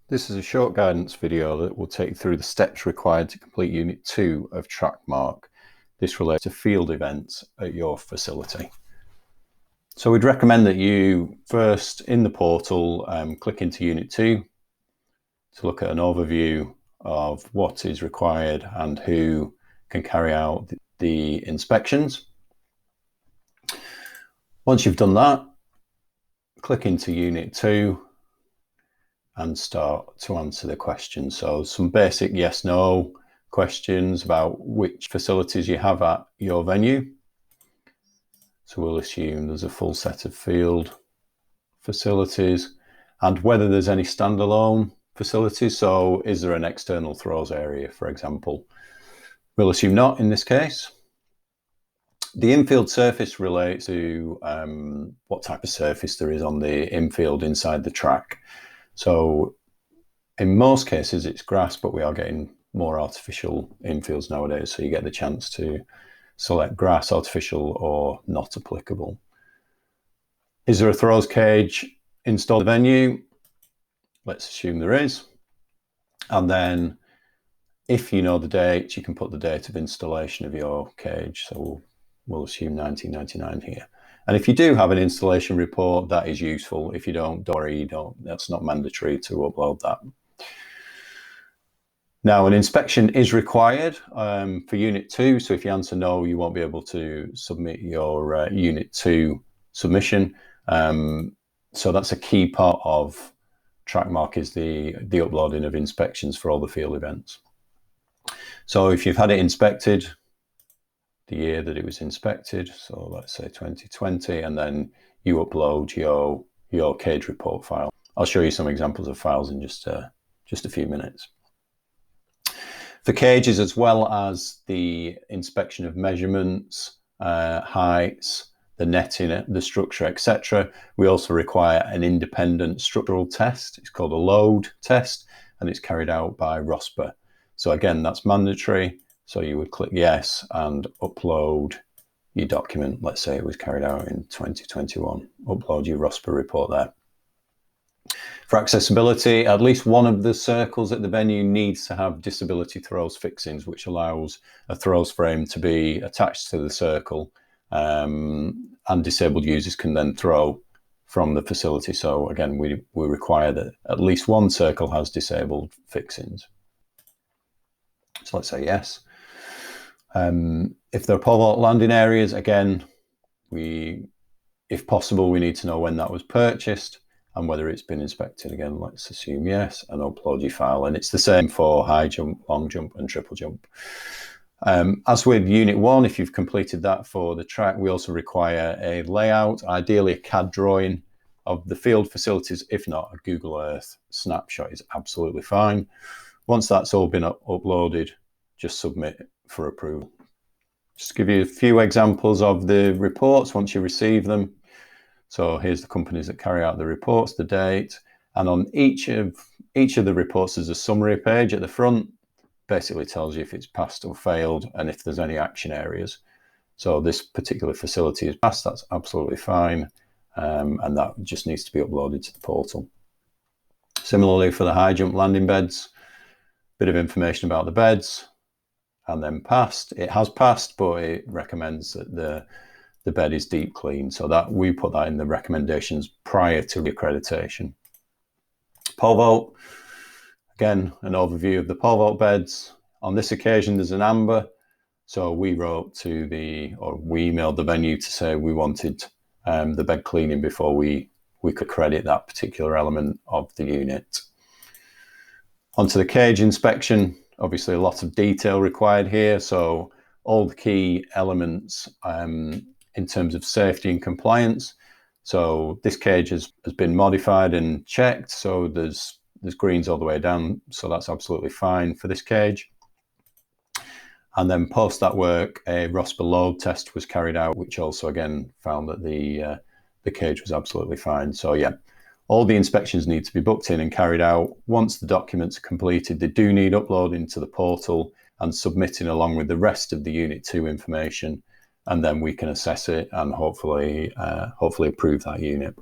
This is a short guidance video that will take you through the steps required to complete Unit 2 of TrackMark. This relates to field events at your facility. So we'd recommend that you first, in the portal, click into Unit 2 to look at an overview of what is required and who can carry out the inspections. Once you've done that, click into Unit 2 and start to answer the questions. So some basic yes/no questions about which facilities you have at your venue. So we'll assume there's a full set of field facilities and whether there's any standalone facilities. So is there an external throws area, for example? We'll assume not in this case. The infield surface relates to what type of surface there is on the infield inside the track. So in most cases it's grass, but we are getting more artificial infields nowadays. So you get the chance to select grass, artificial or not applicable. Is there a throws cage installed at the venue? Let's assume there is. And then if you know the date, you can put the date of installation of your cage. So we'll assume 1999 here. And if you do have an installation report, that is useful. If you don't worry, that's not mandatory to upload that. Now, an inspection is required for Unit 2. So if you answer no, you won't be able to submit your Unit 2 submission. So that's a key part of TrackMark, is the uploading of inspections for all the field events. So if you've had it inspected, the year that it was inspected, so let's say 2020, and then you upload your cage report file. I'll show you some examples of files in just a few minutes. For cages, as well as the inspection of measurements, heights, the netting, the structure, etc., we also require an independent structural test. It's called a load test, and it's carried out by ROSPA. So again, that's mandatory. So you would click yes and upload your document. Let's say it was carried out in 2021. Upload your ROSPA report there. For accessibility, at least one of the circles at the venue needs to have disability throws fixings, which allows a throws frame to be attached to the circle, and disabled users can then throw from the facility. So again, we require that at least one circle has disabled fixings. So let's say yes. If there are pole vault landing areas, again, if possible, we need to know when that was purchased and whether it's been inspected. Again, let's assume yes, and upload your file. And it's the same for high jump, long jump, and triple jump. As with Unit 1, if you've completed that for the track, we also require a layout, ideally a CAD drawing of the field facilities. If not, a Google Earth snapshot is absolutely fine. Once that's all been uploaded, just submit for approval. Just to give you a few examples of the reports once you receive them. So here's the companies that carry out the reports, the date, and on each of the reports there's a summary page at the front. Basically tells you if it's passed or failed and if there's any action areas. So this particular facility is passed, that's absolutely fine, and that just needs to be uploaded to the portal. Similarly for the high jump landing beds, bit of information about the beds, and then passed. It has passed, but it recommends that the bed is deep clean. So that we put that in the recommendations prior to reaccreditation. Pole vault, again, an overview of the pole vault beds. On this occasion, there's an amber. So we wrote we emailed the venue to say we wanted the bed cleaning before we could credit that particular element of the unit. Onto the cage inspection. Obviously, a lot of detail required here. So all the key elements in terms of safety and compliance. So this cage has been modified and checked. So there's greens all the way down. So that's absolutely fine for this cage. And then post that work, a ROSPA load test was carried out, which also again found that the cage was absolutely fine. So yeah. All the inspections need to be booked in and carried out. Once the documents are completed, they do need uploading to the portal and submitting along with the rest of the Unit 2 information, and then we can assess it and hopefully approve that unit.